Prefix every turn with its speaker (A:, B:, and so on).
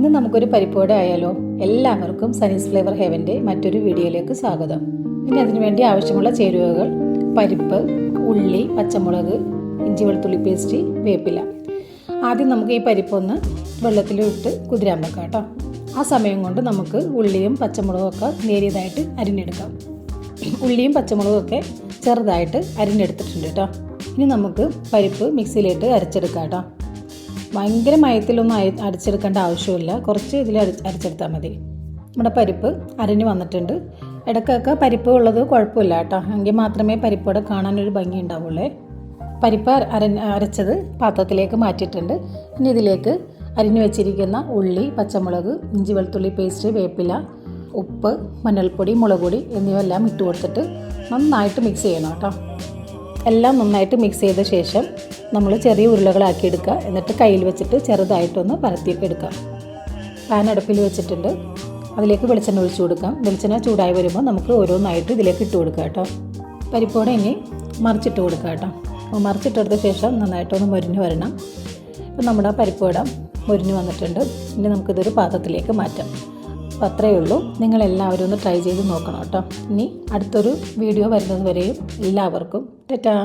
A: ഇന്ന് നമുക്കൊരു പരിപ്പുവട ആയാലോ. എല്ലാവർക്കും സനീസ് ഫ്ലേവർ ഹെവൻ്റെ മറ്റൊരു വീഡിയോയിലേക്ക് സ്വാഗതം. പിന്നെ അതിനുവേണ്ടി ആവശ്യമുള്ള ചേരുവകൾ: പരിപ്പ്, ഉള്ളി, പച്ചമുളക്, ഇഞ്ചി വെളുത്തുള്ളി പേസ്റ്റ്, വേപ്പില. ആദ്യം നമുക്ക് ഈ പരിപ്പൊന്ന് വെള്ളത്തിലിട്ട് കുതിരാൻ വെക്കാം കേട്ടോ. ആ സമയം കൊണ്ട് നമുക്ക് ഉള്ളിയും പച്ചമുളകും ഒക്കെ നേരിയതായിട്ട് അരിഞ്ഞെടുക്കാം. ഉള്ളിയും പച്ചമുളകും ഒക്കെ ചെറുതായിട്ട് അരിഞ്ഞെടുത്തിട്ടുണ്ട് കേട്ടോ. ഇനി നമുക്ക് പരിപ്പ് മിക്സിയിലിട്ട് അരച്ചെടുക്കാം കേട്ടോ. ഭയങ്കര മയത്തിലൊന്നും അരച്ചെടുക്കേണ്ട ആവശ്യമില്ല, കുറച്ച് ഇതിൽ അരച്ചെടുത്താൽ മതി. നമ്മുടെ പരിപ്പ് അരിഞ്ഞ് വന്നിട്ടുണ്ട്. ഇടയ്ക്കൊക്കെ പരിപ്പ് ഉള്ളത് കുഴപ്പമില്ല കേട്ടോ, എങ്കിൽ മാത്രമേ പരിപ്പോടെ കാണാനൊരു ഭംഗി ഉണ്ടാവുള്ളൂ. പരിപ്പ് അരച്ചത് പാത്രത്തിലേക്ക് മാറ്റിയിട്ടുണ്ട്. ഇനി ഇതിലേക്ക് അരിഞ്ഞു വെച്ചിരിക്കുന്ന ഉള്ളി, പച്ചമുളക്, ഇഞ്ചി വെളുത്തുള്ളി പേസ്റ്റ്, വേപ്പില, ഉപ്പ്, മഞ്ഞൾപ്പൊടി, മുളക് പൊടി എന്നിവയെല്ലാം ഇട്ട് കൊടുത്തിട്ട് നന്നായിട്ട് മിക്സ് ചെയ്യണം കേട്ടോ. എല്ലാം നന്നായിട്ട് മിക്സ് ചെയ്ത ശേഷം നമ്മൾ ചെറിയ ഉരുളകളാക്കി എടുക്കുക. എന്നിട്ട് കയ്യിൽ വെച്ചിട്ട് ചെറുതായിട്ടൊന്ന് പരത്തിയൊക്കെ എടുക്കാം. പാൻ അടുപ്പിൽ വെച്ചിട്ടുണ്ട്. അതിലേക്ക് വെളിച്ചെണ്ണ ഒഴിച്ചു കൊടുക്കാം. വെളിച്ചെണ്ണ ചൂടായി വരുമ്പോൾ നമുക്ക് ഓരോന്നായിട്ട് ഇതിലേക്ക് ഇട്ട് കൊടുക്കാം കേട്ടോ. പരിപ്പോടെ ഇനി മറിച്ചിട്ട് കൊടുക്കാം കേട്ടോ. മറിച്ചിട്ടെടുത്ത ശേഷം നന്നായിട്ടൊന്ന് മൊരിഞ്ഞ് വരണം. ഇപ്പം നമ്മുടെ പരിപ്പോട മൊരിഞ്ഞ് വന്നിട്ടുണ്ട്. ഇനി നമുക്കിതൊരു പാത്രത്തിലേക്ക് മാറ്റാം. അപ്പോൾ അത്രയേ ഉള്ളൂ. നിങ്ങളെല്ലാവരും ഒന്ന് ട്രൈ ചെയ്ത് നോക്കണം കേട്ടോ. ഇനി അടുത്തൊരു വീഡിയോ വരുന്നത് വരെയും എല്ലാവർക്കും ടാറ്റാ.